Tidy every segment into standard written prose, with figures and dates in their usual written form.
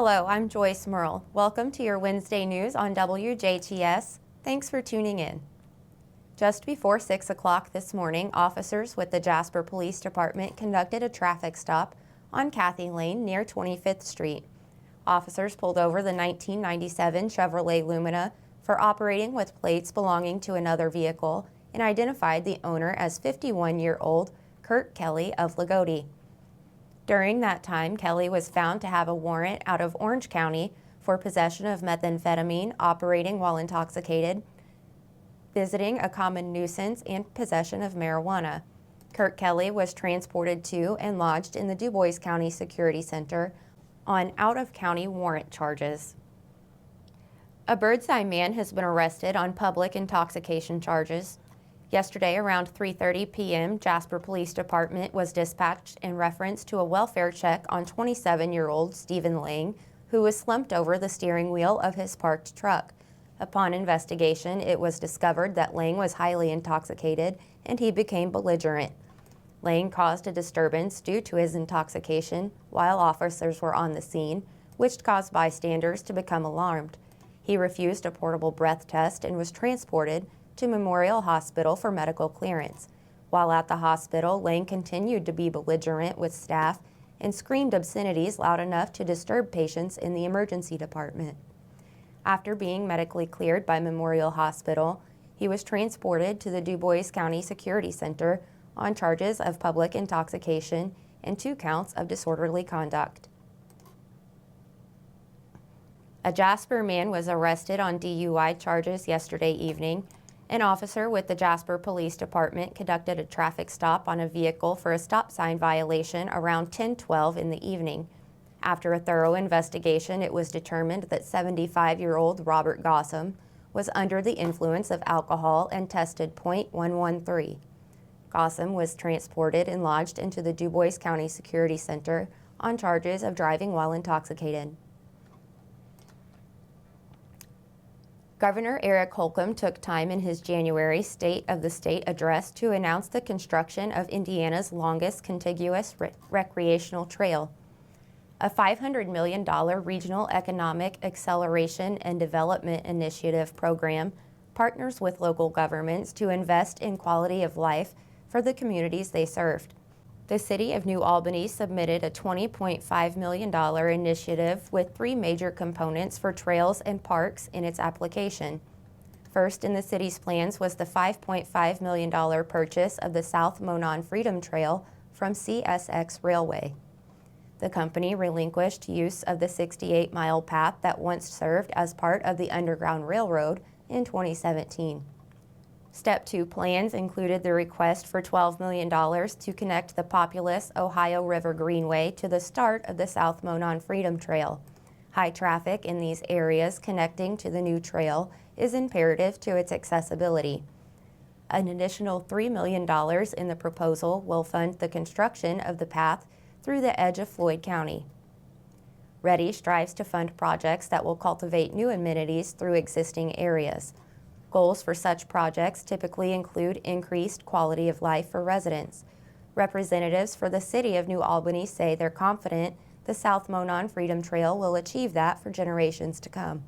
Hello, I'm Joyce Murrell. Welcome to your Wednesday news on WJTS. Thanks for tuning in. Just before 6 o'clock this morning, officers with the Jasper Police Department conducted a traffic stop on Cathy Lane near 25th Street. Officers pulled over the 1997 Chevrolet Lumina for operating with plates belonging to another vehicle and identified the owner as 51-year-old Kurt Kelly of Lagodi. During that time, Kelly was found to have a warrant out of Orange County for possession of methamphetamine, operating while intoxicated, visiting a common nuisance, and possession of marijuana. Kurt Kelly was transported to and lodged in the DuBois County Security Center on out-of-county warrant charges. A Birdseye man has been arrested on public intoxication charges. Yesterday, around 3:30 p.m., Jasper Police Department was dispatched in reference to a welfare check on 27-year-old Stephen Lang, who was slumped over the steering wheel of his parked truck. Upon investigation, it was discovered that Lang was highly intoxicated and he became belligerent. Lang caused a disturbance due to his intoxication while officers were on the scene, which caused bystanders to become alarmed. He refused a portable breath test and was transported to Memorial Hospital for medical clearance. While at the hospital, Lang continued to be belligerent with staff and screamed obscenities loud enough to disturb patients in the emergency department. After being medically cleared by Memorial Hospital, he was transported to the DuBois County Security Center on charges of public intoxication and 2 counts of disorderly conduct. A Jasper man was arrested on DUI charges yesterday evening. An officer with the Jasper Police Department conducted a traffic stop on a vehicle for a stop sign violation around 10:12 in the evening. After a thorough investigation, it was determined that 75-year-old Robert Gossam was under the influence of alcohol and tested .113. Gossam was transported and lodged into the DuBois County Security Center on charges of driving while intoxicated. Governor Eric Holcomb took time in his January State of the State address to announce the construction of Indiana's longest contiguous recreational trail. A $500 million Regional Economic Acceleration and Development Initiative program partners with local governments to invest in quality of life for the communities they served. The City of New Albany submitted a $20.5 million initiative with 3 major components for trails and parks in its application. First in the city's plans was the $5.5 million purchase of the South Monon Freedom Trail from CSX Railway. The company relinquished use of the 68-mile path that once served as part of the Underground Railroad in 2017. Step 2 plans included the request for $12 million to connect the populous Ohio River Greenway to the start of the South Monon Freedom Trail. High traffic in these areas connecting to the new trail is imperative to its accessibility. An additional $3 million in the proposal will fund the construction of the path through the edge of Floyd County. READY strives to fund projects that will cultivate new amenities through existing areas. Goals for such projects typically include increased quality of life for residents. Representatives for the City of New Albany say they're confident the South Monon Freedom Trail will achieve that for generations to come.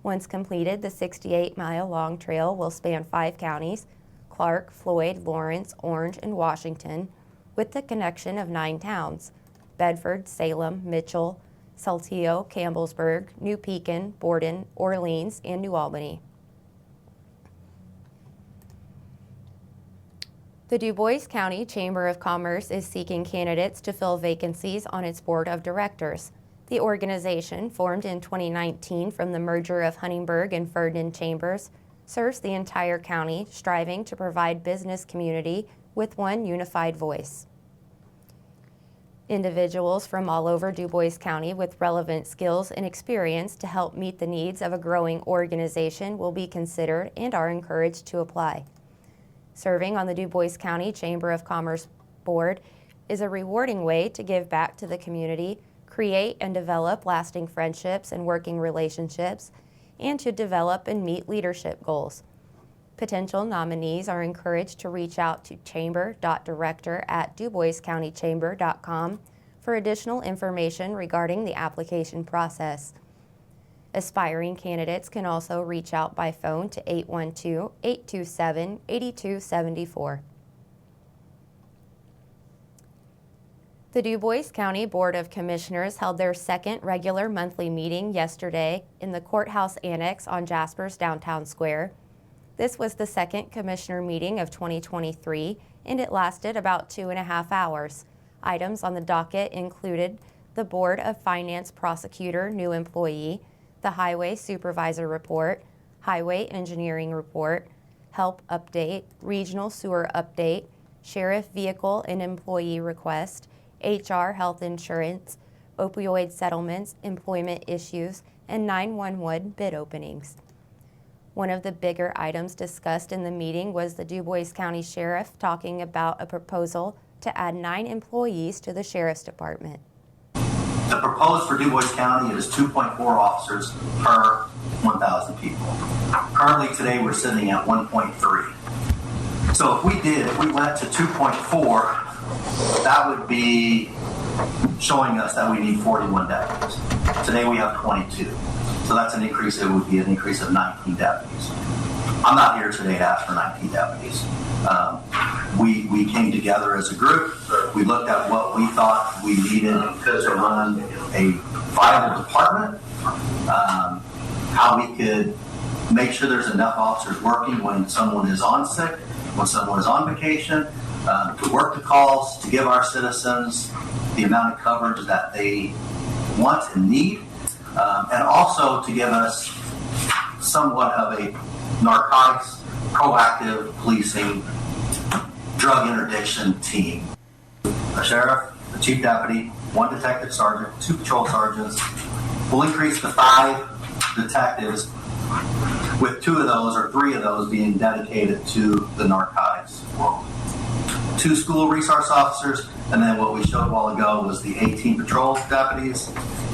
Once completed, the 68-mile-long trail will span 5 counties: Clark, Floyd, Lawrence, Orange, and Washington, with the connection of 9 towns: Bedford, Salem, Mitchell, Saltillo, Campbellsburg, New Pekin, Borden, Orleans, and New Albany. The DuBois County Chamber of Commerce is seeking candidates to fill vacancies on its board of directors. The organization, formed in 2019 from the merger of Huntingburg and Ferdinand Chambers, serves the entire county, striving to provide business community with one unified voice. Individuals from all over DuBois County with relevant skills and experience to help meet the needs of a growing organization will be considered and are encouraged to apply. Serving on the DuBois County Chamber of Commerce Board is a rewarding way to give back to the community, create and develop lasting friendships and working relationships, and to develop and meet leadership goals. Potential nominees are encouraged to reach out to chamber.director@duboiscountychamber.com for additional information regarding the application process. Aspiring candidates can also reach out by phone to 812-827-8274. The Du Bois County Board of Commissioners held their second regular monthly meeting yesterday in the Courthouse Annex on Jasper's Downtown Square. This was the second commissioner meeting of 2023, and it lasted about 2.5 hours. Items on the docket included the Board of Finance Prosecutor new employee, the Highway Supervisor report, Highway Engineering report, Help update, Regional Sewer update, Sheriff Vehicle and Employee request, HR Health Insurance, opioid settlements, employment issues, and 911 bid openings. One of the bigger items discussed in the meeting was the Du Bois County Sheriff talking about a proposal to add 9 employees to the Sheriff's Department. The proposed for Du Bois County is 2.4 officers per 1,000 people. Currently today we're sitting at 1.3. So if we went to 2.4, that would be showing us that we need 41 deputies. Today we have 22. So that's an increase. It would be an increase of 19 deputies. I'm not here today to ask for 19 deputies. We came together as a group. We looked at what we thought we needed to run a viable department, how we could make sure there's enough officers working when someone is on sick, when someone is on vacation, to work the calls, to give our citizens the amount of coverage that they want and need, and also to give us somewhat of a narcotics, proactive policing, drug interdiction team. A sheriff, a chief deputy, 1 detective sergeant, 2 patrol sergeants. We'll increase to 5 detectives, with 2 of those or 3 of those being dedicated to the narcotics world. 2 school resource officers, and then what we showed a while ago was the 18 patrol deputies,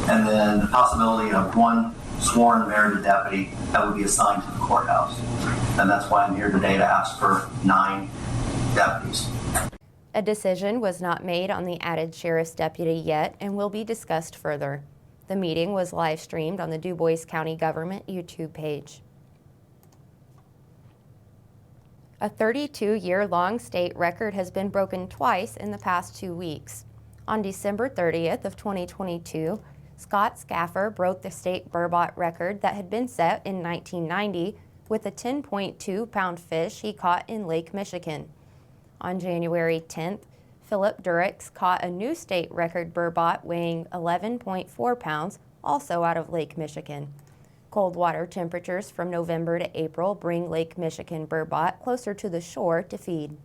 and then the possibility of 1 sworn merited deputy that would be assigned to the courthouse. And that's why I'm here today to ask for 9 deputies. A decision was not made on the added sheriff's deputy yet and will be discussed further. The meeting was live streamed on the Du Bois County Government YouTube page. A 32-year-long state record has been broken twice in the past 2 weeks. On December 30th of 2022, Scott Scaffer broke the state burbot record that had been set in 1990 with a 10.2-pound fish he caught in Lake Michigan. On January 10th, Philip Durex caught a new state record burbot weighing 11.4 pounds, also out of Lake Michigan. Cold water temperatures from November to April bring Lake Michigan burbot closer to the shore to feed.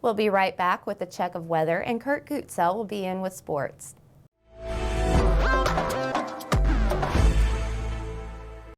We'll be right back with a check of weather, and Kurt Gutzell will be in with sports.